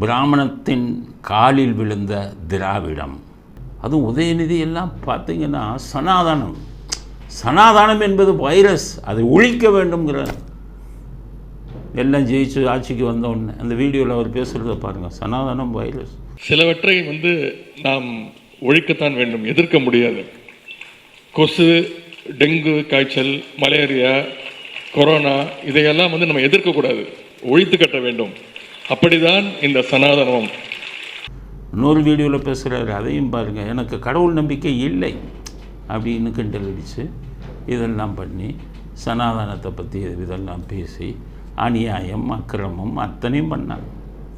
பிராமணத்தின் காலில் விழுந்த திராவிடம். அதுவும் உதயநிதி எல்லாம் பார்த்தீங்கன்னா சனாதனம் என்பது வைரஸ், அதை ஒழிக்க வேண்டும்ங்கிற எல்லாம் ஜெயிச்சு ஆட்சிக்கு வந்தோடனே அந்த வீடியோவில் அவர் பேசுகிறத பாருங்கள். சனாதனம் வைரஸ். சிலவற்றை நாம் ஒழிக்கத்தான் வேண்டும், எதிர்க்க முடியாது. கொசு, டெங்கு காய்ச்சல், மலேரியா, கொரோனா இதையெல்லாம் நம்ம எதிர்க்கக்கூடாது, ஒழித்து கட்ட வேண்டும். அப்படிதான் இந்த சனாதனம். இன்னொரு வீடியோவில் பேசுகிறாரு, அதையும் பாருங்கள். எனக்கு கடவுள் நம்பிக்கை இல்லை அப்படின்னு கிண்டல் அடித்து இதெல்லாம் பண்ணி சனாதனத்தை பற்றி இதெல்லாம் பேசி அநியாயம் அக்கிரமம் அத்தனையும் பண்ணாங்க.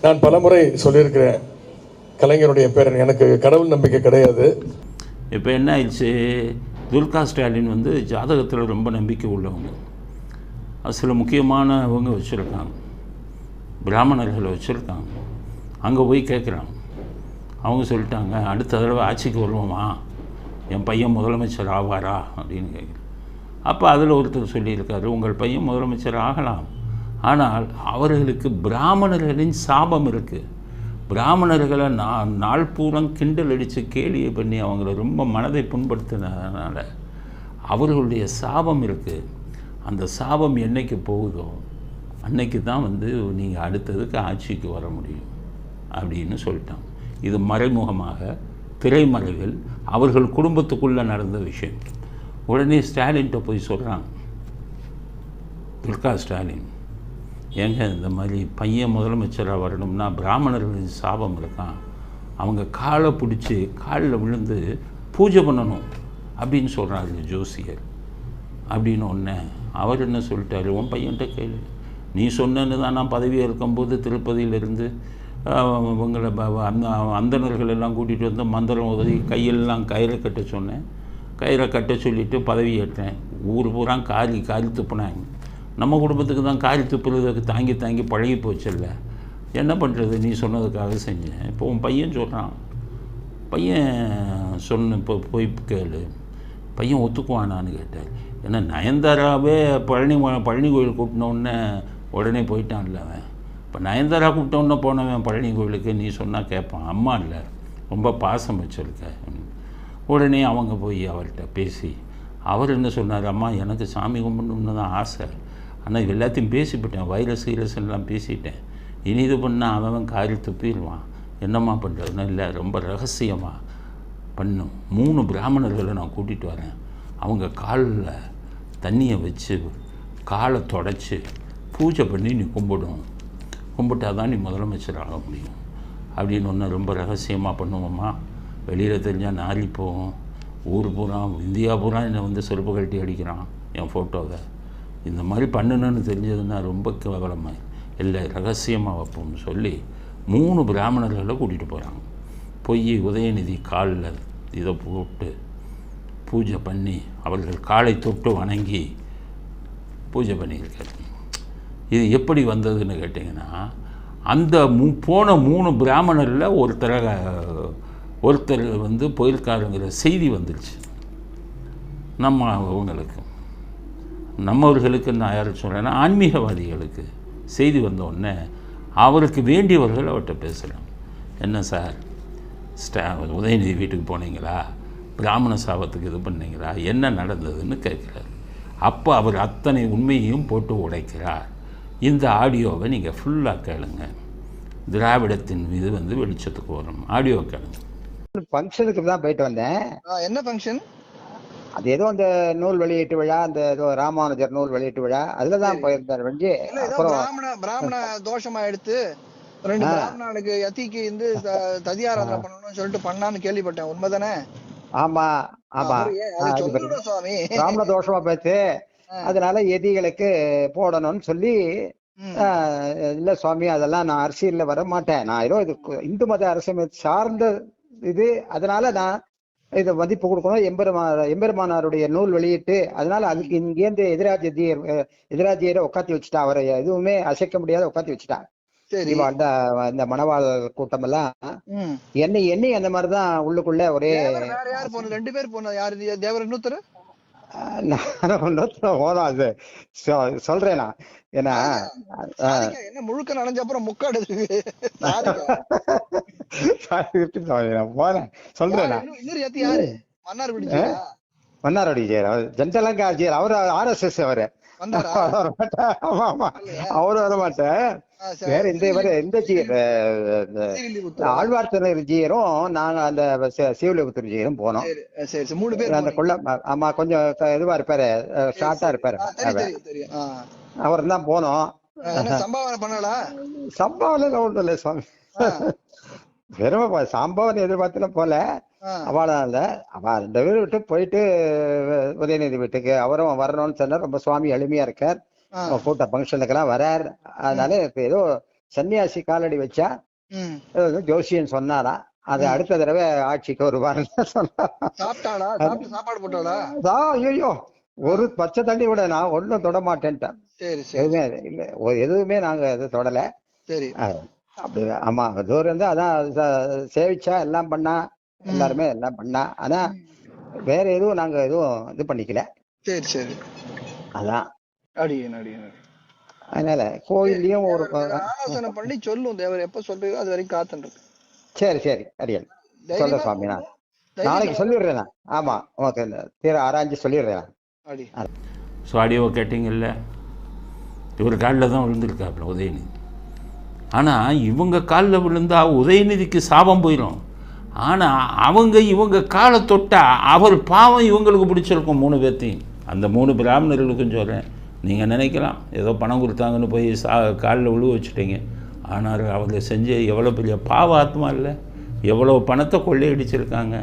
நான் பலமுறை சொல்லியிருக்கிறேன், கலைஞருடைய பேரன், எனக்கு கடவுள் நம்பிக்கை கிடையாது. இப்போ என்ன ஆயிடுச்சு, துர்கா ஸ்டாலின் ஜாதகத்தில் ரொம்ப நம்பிக்கை உள்ளவங்க. சில முக்கியமானவங்க வச்சுருக்காங்க, பிராமணர்களை வச்சுருக்காங்க. அங்கே போய் கேட்குறாங்க. அவங்க சொல்லிட்டாங்க, அடுத்த தடவை ஆட்சிக்கு வருவோமா, என் பையன் முதலமைச்சர் ஆவாரா அப்படின்னு கேட்குறேன். அப்போ அதில் ஒருத்தர் சொல்லியிருக்காரு, உங்கள் பையன் முதலமைச்சர் ஆகலாம், ஆனால் அவர்களுக்கு பிராமணர்களின் சாபம் இருக்குது. பிராமணர்களை நாள் பூரம் கிண்டல் அடித்து கேலியை பண்ணி அவங்கள ரொம்ப மனதை புண்படுத்தினதுனால அவர்களுடைய சாபம் இருக்குது. அந்த சாபம் என்னைக்கு போகுதோ அன்னைக்கு தான் நீங்கள் அடுத்ததுக்கு ஆட்சிக்கு வர முடியும் அப்படின்னு சொல்லிட்டாங்க. இது மறைமுகமாக திரைமறைவில் அவர்கள் குடும்பத்துக்குள்ளே நடந்த விஷயம். உடனே ஸ்டாலின்கிட்ட போய் சொல்கிறாங்க, துர்கா ஸ்டாலின், ஏங்க இந்த மாதிரி பையன் முதலமைச்சராக வரணும்னா பிராமணர்களின் சாபம் இருக்கான், அவங்க காலை பிடிச்சி காலில் விழுந்து பூஜை பண்ணணும் அப்படின்னு சொல்கிறாரு ஜோசியர். அப்படின்னு ஒன்று அவர் என்ன சொல்லிட்டாரு, உன் பையன்கிட்ட கேளு, நீ சொன்னன்னு தான் நான் பதவியாக இருக்கும்போது திருப்பதியிலிருந்து இவங்களை அந்தணர்கள் எல்லாம் கூட்டிகிட்டு வந்து மந்திரம் உதவி கையெல்லாம் கயிறை கட்ட சொன்னேன். கயிறை கட்ட சொல்லிவிட்டு பதவி ஏற்றேன். ஊர் பூரா காரி துப்புனாங்க. நம்ம குடும்பத்துக்கு தான் காரி துப்புறதுக்கு தாங்கி தாங்கி பழகி போச்சில்ல, என்ன பண்ணுறது, நீ சொன்னதுக்காக செஞ்சேன். இப்போ உன் பையன் சொல்கிறான், பையன் இப்போ போய் கேளு, பையன் ஒத்துக்குவானான்னு கேட்டார். ஏன்னா நயன்தாராவே பழனி கோயில் கூட்டினோடனே உடனே போயிட்டான்ல அவன். இப்போ நயன்தாரா கூப்பிட்டோன்னே போனவன் பழனி கோயிலுக்கு நீ சொன்னால் கேட்பான், அம்மா இல்லை ரொம்ப பாசம் வச்சுருக்க. உடனே அவங்க போய் அவர்கிட்ட பேசி அவர் என்ன சொன்னார், அம்மா எனக்கு சாமி கும்பிடணும்னு தான் ஆசை, ஆனால் எல்லாத்தையும் பேசிவிட்டேன், வைரஸ் எல்லாம் பேசிட்டேன், இனி இது பண்ணால் அவன் காரி துப்பிடுவான், என்னம்மா பண்ணுறதுன்னா, இல்லை ரொம்ப ரகசியமாக பண்ணும், 3 பிராமணர்களை நான் கூட்டிகிட்டு வரேன், அவங்க காலில் தண்ணியை வச்சு காலை தொடச்சி பூஜை பண்ணி நீ கும்பிட்டால் தான் நீ முதலமைச்சர் ஆக முடியும் அப்படின்னு ஒன்று ரொம்ப ரகசியமாக பண்ணுவோம்மா, வெளியில் தெரிஞ்சால் நாரி போகும், ஊர் பூரா இந்தியா பூரா என்னை செருப்பு கழட்டி அடிக்கிறான் என் ஃபோட்டோவை, இந்த மாதிரி பண்ணணுன்னு தெரிஞ்சதுன்னா ரொம்ப கேவலமாக இல்லை, ரகசியமாக வைப்போம்னு சொல்லி 3 பிராமணர்களை கூட்டிகிட்டு போகிறாங்க. போய் உதயநிதி காலில் இதை போட்டு பூஜை பண்ணி அவர்கள் காலை தொட்டு வணங்கி பூஜை பண்ணியிருக்காரு. இது எப்படி வந்ததுன்னு கேட்டிங்கன்னா, அந்த போன 3 பிராமணரில் ஒருத்தர் போயிருக்காருங்கிற செய்தி வந்துருச்சு நம்மவர்களுக்கு. நான் யாரை சொல்கிறேன்னா ஆன்மீகவாதிகளுக்கு செய்தி வந்தோடனே அவருக்கு வேண்டியவர்கள் அவர்கிட்ட பேசுகிறாங்க, என்ன சார் உதயநிதி வீட்டுக்கு போனீங்களா, பிராமண சாபத்துக்கு இது பண்ணீங்களா, என்ன நடந்ததுன்னு கேட்குறாரு. அப்போ அவர் அத்தனை உண்மையையும் போட்டு உடைக்கிறார். இந்த ஆடியோவை நீங்கள் ஃபுல்லாக கேளுங்க, திராவிடத்தின் மீது வெளிச்சத்துக்கு வரும். ஆடியோ கேளுங்க. ஃபங்க்ஷனுக்கு தான் போயிட்டு வந்தேன். என்ன ஃபங்க்ஷன்? அது ஏதோ அந்த நூல் வெளியீட்டு விழா, அந்த ஏதோ ராமானுஜர் நூல் வெளியீட்டு விழா, அதுலதான் போயிருந்தார் வெஞ்சி. பிராமண தோஷமா எடுத்து 2 பிராமணனுக்கு யதிக்கு ததியாராதனை பண்ணணும்னு சொல்லிட்டு பண்ணான்னு கேள்விப்பட்டேன், உண்மைதானே? ஆமா ஆமா, பிராமண தோஷமா போச்சு, அதனால எதிகளுக்கு போடணும்னு சொல்லி, இல்ல சுவாமி அதெல்லாம் நான் அரசியல்ல வர மாட்டேன், நான் ஏதோ இது இந்து மத அரசியல் சார்ந்த இது, அதனால நான் இதை மதிப்பு கொடுக்கணும், எம்பெருமானாருடைய நூல் வெளியிட்டு, அதனால அதுக்கு இங்கேருந்து எதிராஜியரை உட்காத்தி வச்சுட்டா, அவரை எதுவுமே அசைக்க முடியாத உட்காத்தி வச்சுட்டா. அந்த மணவாள் கூட்டம் எல்லாம் எண்ணெய் அந்த மாதிரிதான் உள்ளுக்குள்ள ஒரே. யார் போன 2 பேர் போன, யாரு தேவர் இன்னொருத்தர் நான் ஒன்றும் போதும் அது சொல்றேன் நான். ஏன்னா சாதிக்கா என்ன முழுக்க நனைஞ்ச அப்புறம் முக்காடு நான் போறேன் சொல்றேன் நான். இன்னொரு ஏத்தி யாரு மன்னார் பிடிச்சா மன்னார்வடி ஜெயர் ஜென்டலங்கா ஜெயர் அவரு RSS அவரு வந்தாரா? ஆமா ஆமா அவரு வர மாட்டேன். வேற இந்த ஜீயர் ஆழ்வார்த்தனர் ஜீயரும் நாங்க அந்த சிவலிபுத்தூர் ஜீயரும் போனோம். சரி சரி 3 பேர் அந்த கொள்ள ஆமா கொஞ்சம் இதுவா இருப்பாரு, ஷார்ட்டா இருப்பாரு. அவர் தான் போனோம். சம்பாவனை பண்ணலா? சம்பாவனை ஒன்றும் இல்லை சுவாமி, வெறும் சம்பாவனை எதிர்பார்த்துல போல. அவளாம் இல்ல, அவ 2 பேரும் விட்டு போயிட்டு உதயநிதி வீட்டுக்கு அவரும் வரணும்னு சொன்னா. ரொம்ப சுவாமி எளிமையா இருக்கார், கூட்ட ஃபங்க்ஷனுக்கெல்லாம் வரார். அதனால இப்ப ஏதோ சன்னியாசி காலடி வச்சா ஜோசியன் சொன்னாரா, அது அடுத்த தடவை ஆட்சிக்கு வருவாருன்னு சொன்னாரா. ஐயோ ஒரு பச்சை தண்ணி விட நான் ஒன்னும் தொட மாட்டேன்ட்டேன். எதுவுமே இல்ல, எதுவுமே நாங்க இது தொடல. அப்படி ஆமா தூரம் இருந்து அதான் சேவிச்சா எல்லாம் பண்ணா, எல்லாருமே எல்லாம் பண்ணா. ஆனா வேற எதுவும் நாங்க எதுவும் இது பண்ணிக்கல. சரி சரி அதான் அடியே. அதனால கோயிலையும் ஒரு ஆலோசனை பண்ணி சொல்லும் தேவர் எப்ப சொல்றீங்க அது வரைக்கும் காத்துருக்கு. சரி சரி அடியல் சொல்ற சுவாமி, நான் நாளைக்கு சொல்லிடுறேன். ஆமா ஓகே, தீர ஆராய்ச்சி சொல்லிடுறேன். ஸோ ஆடியோ கேட்டிங்கல்ல, இவர் காலில் தான் விழுந்திருக்காப்புல உதயநிதி. ஆனால் இவங்க காலில் விழுந்தா உதயநிதிக்கு சாபம் போயிடும். ஆனால் இவங்க காலை தொட்டால் அவர் பாவம் இவங்களுக்கு பிடிச்சிருக்கும் 3 பேர்த்தையும். அந்த 3 பிராமணர்களுக்கும் சொல்கிறேன், நீங்கள் நினைக்கலாம் ஏதோ பணம் கொடுத்தாங்கன்னு போய் காலில் விழுவ வச்சுட்டீங்க. ஆனால் அவங்க செஞ்ச எவ்வளோ பெரிய பாவ ஆத்மா இல்லை, எவ்வளோ பணத்தை கொள்ளையடிச்சிருக்காங்க,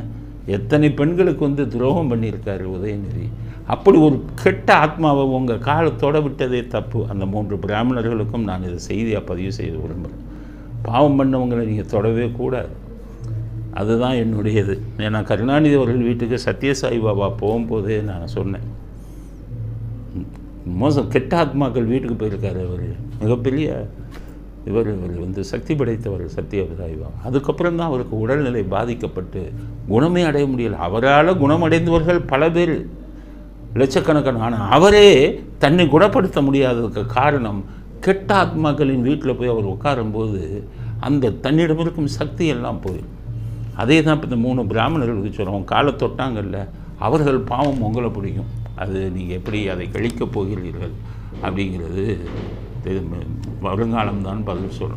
எத்தனை பெண்களுக்கு துரோகம் பண்ணியிருக்காரு உதயநிதி. அப்படி ஒரு கெட்ட ஆத்மாவை உங்கள் காலத்தோட விட்டதே தப்பு. அந்த 3 பிராமணர்களுக்கும் நான் இதை செய்தியாக பதிவு செய்து விரும்புகிறேன். பாவம் பண்ணவங்களை நீங்கள் தொடவே கூடாது. அதுதான் என்னுடையது. ஏன்னா கருணாநிதி அவர்கள் வீட்டுக்கு சத்யசாய் பாபா போகும்போதே நான் சொன்னேன், கெட்ட ஆத்மாக்கள் வீட்டுக்கு போயிருக்காரு. அவர் மிகப்பெரிய இவர் சக்தி படைத்தவர் சத்யசாய் பாபா. அதுக்கப்புறம் தான் அவருக்கு உடல்நிலை பாதிக்கப்பட்டு குணமே அடைய முடியலை. அவரால் குணமடைந்தவர்கள் பல பேர், லட்சக்கணக்கான. ஆனால் அவரே தன்னை குணப்படுத்த முடியாததுக்கு காரணம் கெட்ட ஆத்மாக்களின் வீட்டில் போய் அவர் உட்காரும்போது அந்த தன்னிடம் இருக்கும் சக்தி எல்லாம் போயிடும். அதே தான் இப்போ இந்த 3 பிராமணர்களுக்கு சொல்கிறோம், காலை தொட்டாங்கல்ல, அவர்கள் பாவம் உங்களை பிடிக்கும். அது நீங்கள் எப்படி அதை கழிக்கப் போகிறீர்கள் அப்படிங்கிறது வருங்காலம்தான் பதில் சொல்லணும்.